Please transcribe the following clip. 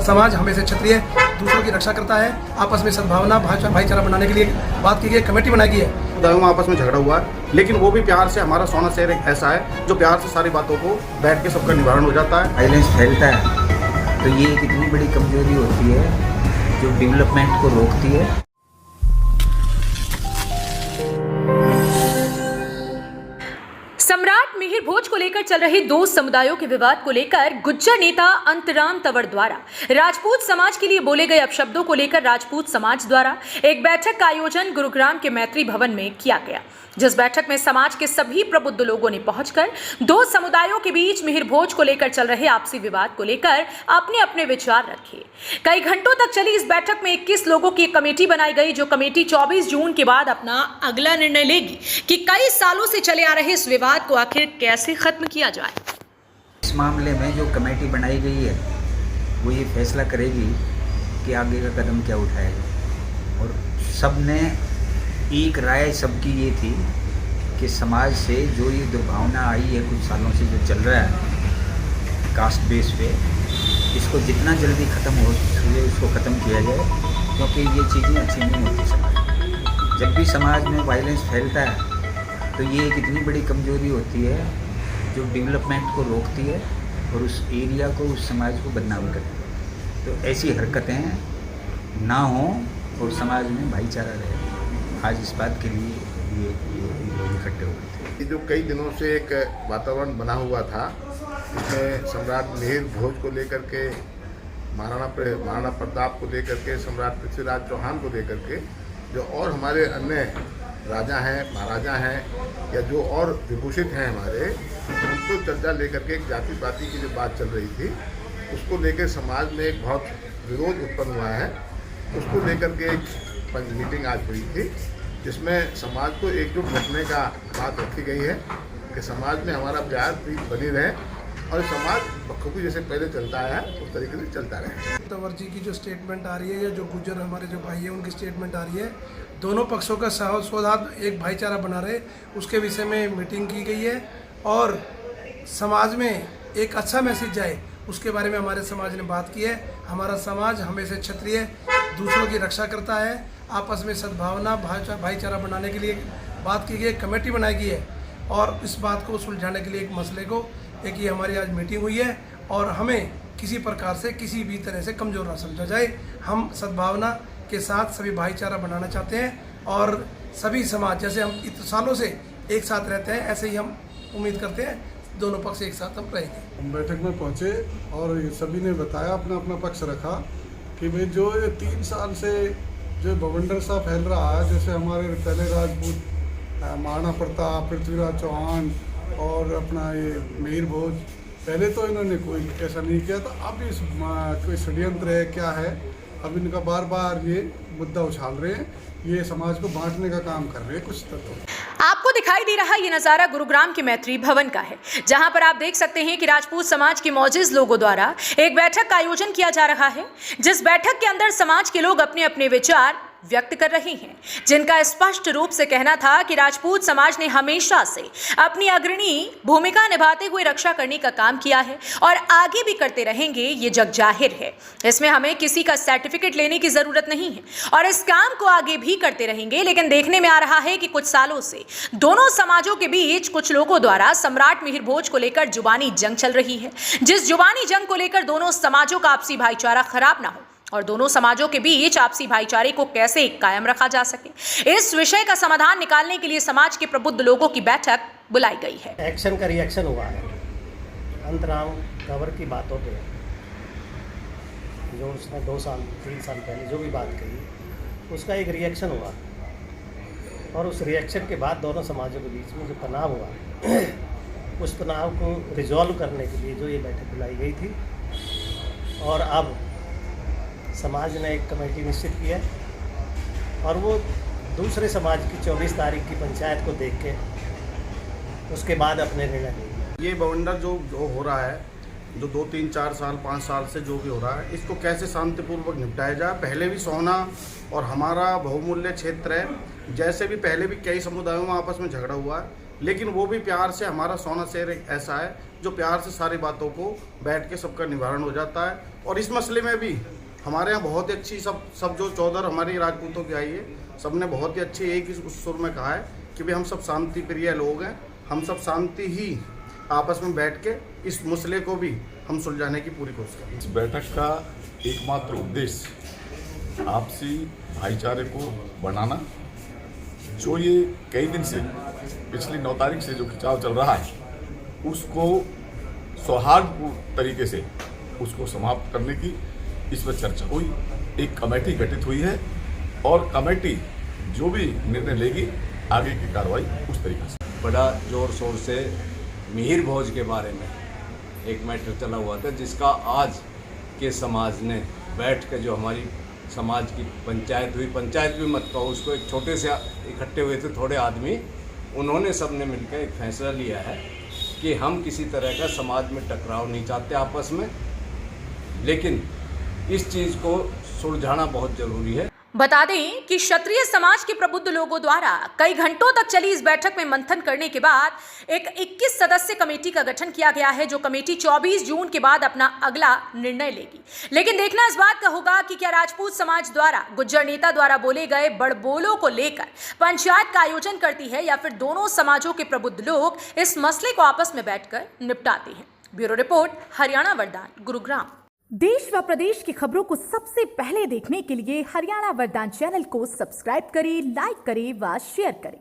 समाज हमेशा क्षत्रिय दूसरों की रक्षा करता है। आपस में सद्भावना भाईचारा बनाने के लिए बात की गई, कमेटी बनाई गई है। समुदायों आपस में झगड़ा हुआ है, लेकिन वो भी प्यार से। हमारा सोना शहर एक ऐसा है जो प्यार से सारी बातों को बैठ के सबका निवारण हो जाता है। वायलेंस फैलता है तो ये एक इतनी बड़ी कमजोरी होती है जो डेवलपमेंट को रोकती है। सम्राट मिहिर भोज को लेकर चल रहे दो समुदायों के विवाद को लेकर गुज्जर नेता अंतराम तंवर द्वारा राजपूत समाज के लिए बोले गए अपशब्दों को लेकर राजपूत समाज द्वारा एक बैठक का आयोजन गुरुग्राम के मैत्री भवन में किया गया, जिस बैठक में समाज के सभी प्रबुद्ध लोगों ने पहुंचकर दो समुदायों के बीच मिहिर भोज को लेकर चल रहे आपसी विवाद को लेकर अपने अपने विचार रखे। कई घंटों तक चली इस बैठक में 21 लोगों की एक कमेटी बनाई गई, जो कमेटी 24 जून के बाद अपना अगला निर्णय लेगी कि कई सालों से चले आ रहे इस विवाद को आखिर कैसे खत्म किया जाए। इस मामले में जो कमेटी बनाई गई है वो ये फैसला करेगी कि आगे का कदम क्या उठाया जाए। और सबने एक राय सबकी ये थी कि समाज से जो ये दुर्भावना आई है कुछ सालों से जो चल रहा है कास्ट बेस पे, इसको जितना जल्दी ख़त्म हो सके उसको ख़त्म किया जाए, क्योंकि ये चीज़ें अच्छी नहीं होती समाज। जब भी समाज में वायलेंस फैलता है तो ये एक इतनी बड़ी कमजोरी होती है जो डेवलपमेंट को रोकती है और उस एरिया को, उस समाज को बदनाम करती है। तो ऐसी हरकतें ना हों और समाज में भाईचारा रहे। आज इस बात के लिए ये लोग इकट्ठे हो गए थे। ये जो कई दिनों से एक वातावरण बना हुआ था, इसमें सम्राट मिहिर भोज को लेकर के, महाराणा प्रताप को लेकर के, सम्राट पृथ्वीराज चौहान को लेकर के, जो और हमारे अन्य राजा हैं, महाराजा हैं या जो और विभूषित हैं हमारे, उनको चर्चा लेकर के एक जाति पाति की जो बात चल रही थी, उसको लेकर समाज में एक बहुत विरोध उत्पन्न हुआ है। उसको लेकर के एक मीटिंग आज हुई थी, जिसमें समाज को एकजुट रखने का बात रखी गई है कि समाज में हमारा प्यार प्रीत बनी रहे और समाज बखूबी जैसे पहले चलता है उस तरीके से चलता रहे। तंवर जी की जो स्टेटमेंट आ रही है या जो गुज्जर हमारे जो भाई हैं उनकी स्टेटमेंट आ रही है, दोनों पक्षों का सौहार्द एक भाईचारा बना रहे, उसके विषय में मीटिंग की गई है और समाज में एक अच्छा मैसेज जाए उसके बारे में हमारे समाज ने बात की है। हमारा समाज हमेशा क्षत्रिय दूसरों की रक्षा करता है। आपस में सद्भावना भाईचारा बनाने के लिए बात की गई, कमेटी बनाई गई है और इस बात को सुलझाने के लिए एक मसले को एक ये हमारी आज मीटिंग हुई है और हमें किसी प्रकार से किसी भी तरह से कमज़ोर ना समझा जाए। हम सद्भावना के साथ सभी भाईचारा बनाना चाहते हैं और सभी समाज जैसे हम इतने सालों से एक साथ रहते हैं, ऐसे ही हम उम्मीद करते हैं दोनों पक्ष एक साथ हम रहेंगे। हम बैठक में पहुँचे और सभी ने बताया, अपना अपना पक्ष रखा कि भाई जो ये 3 साल से जो बवंडर सा फैल रहा है, जैसे हमारे पहले राजपूत महाराणा प्रताप, पृथ्वीराज चौहान और अपना ये मिहिर भोज, पहले तो इन्होंने कोई ऐसा नहीं किया था। अब इस कोई षड्यंत्र है क्या है, अब इनका बार बार ये मुद्दा उछाल रहे हैं, ये समाज को बांटने का काम कर रहे हैं कुछ तत्व। आपको दिखाई दे रहा ये नजारा गुरुग्राम के मैत्री भवन का है, जहां पर आप देख सकते हैं कि राजपूत समाज के मौजूद लोगों द्वारा एक बैठक का आयोजन किया जा रहा है, जिस बैठक के अंदर समाज के लोग अपने अपने विचार व्यक्त कर रहे हैं, जिनका स्पष्ट रूप से कहना था कि राजपूत समाज ने हमेशा से अपनी अग्रणी भूमिका निभाते हुए रक्षा करने का काम किया है और आगे भी करते रहेंगे, ये जग जाहिर है। इसमें हमें किसी का सर्टिफिकेट लेने की जरूरत नहीं है और इस काम को आगे भी करते रहेंगे। लेकिन देखने में आ रहा है कि कुछ सालों से दोनों समाजों के बीच कुछ लोगों द्वारा सम्राट मिहिर भोज को लेकर जुबानी जंग चल रही है, जिस जुबानी जंग को लेकर दोनों समाजों का आपसी भाईचारा खराब ना हो और दोनों समाजों के बीच आपसी भाईचारे को कैसे कायम रखा जा सके, इस विषय का समाधान निकालने के लिए समाज के प्रबुद्ध लोगों की बैठक बुलाई गई है। एक्शन का रिएक्शन हुआ है अंतराम तंवर की बातों पे, जो उसने 2-3 साल पहले जो भी बात कही उसका एक रिएक्शन हुआ और उस रिएक्शन के बाद दोनों समाजों के बीच में जो तनाव हुआ उस तनाव को रिजॉल्व करने के लिए जो ये बैठक बुलाई गई थी और अब समाज ने एक कमेटी निश्चित की है और वो दूसरे समाज की 24 तारीख की पंचायत को देख के उसके बाद अपने निर्णय लेंगे। ये बवंडर जो हो रहा है, जो 2, 3, 4 साल 5 साल से जो भी हो रहा है, इसको कैसे शांतिपूर्वक निपटाया जाए। पहले भी सोना और हमारा बहुमूल्य क्षेत्र है, जैसे भी पहले भी कई समुदायों में आपस में झगड़ा हुआ है, लेकिन वो भी प्यार से, हमारा सोना शहर एक ऐसा है जो प्यार से सारी बातों को बैठ के सबका निवारण हो जाता है। और इस मसले में भी हमारे यहाँ बहुत ही अच्छी सब जो चौधर हमारी राजपूतों की आई है, सब ने बहुत ही अच्छी एक ही सुर में कहा है कि भाई हम सब शांति प्रिय लोग हैं, हम सब शांति ही आपस में बैठ के इस मसले को भी हम सुलझाने की पूरी कोशिश करें। इस बैठक का एकमात्र उद्देश्य आपसी भाईचारे को बनाना, जो ये कई दिन से पिछली 9 तारीख से जो खिंचाव चल रहा है उसको सौहार्दपूर्ण तरीके से उसको समाप्त करने की इस पर चर्चा हुई। एक कमेटी गठित हुई है और कमेटी जो भी निर्णय लेगी आगे की कार्रवाई उस तरीके से। बड़ा जोर शोर से मिहिर भोज के बारे में एक मैटर चला हुआ था, जिसका आज के समाज ने बैठ के, जो हमारी समाज की पंचायत हुई, पंचायत भी मत कहो उसको, एक छोटे से इकट्ठे हुए थे थोड़े आदमी, उन्होंने सबने मिलकर एक फैसला लिया है कि हम किसी तरह का समाज में टकराव नहीं चाहते आपस में, लेकिन इस चीज़ को सुलझाना बहुत ज़रूरी है। बता दें कि क्षत्रिय समाज के प्रबुद्ध लोगों द्वारा कई घंटों तक चली इस बैठक में मंथन करने के बाद एक 21 सदस्य कमेटी का गठन किया गया है, जो कमेटी 24 जून के बाद अपना अगला निर्णय लेगी। लेकिन देखना इस बात का होगा कि क्या राजपूत समाज द्वारा गुज्जर नेता द्वारा बोले गए बड़बोलों को लेकर पंचायत का आयोजन करती है या फिर दोनों समाजों के प्रबुद्ध लोग इस मसले को आपस में बैठकर निपटाते हैं। ब्यूरो रिपोर्ट, हरियाणा वरदान, गुरुग्राम। देश व प्रदेश की खबरों को सबसे पहले देखने के लिए हरियाणा वरदान चैनल को सब्सक्राइब करें, लाइक करें व शेयर करें।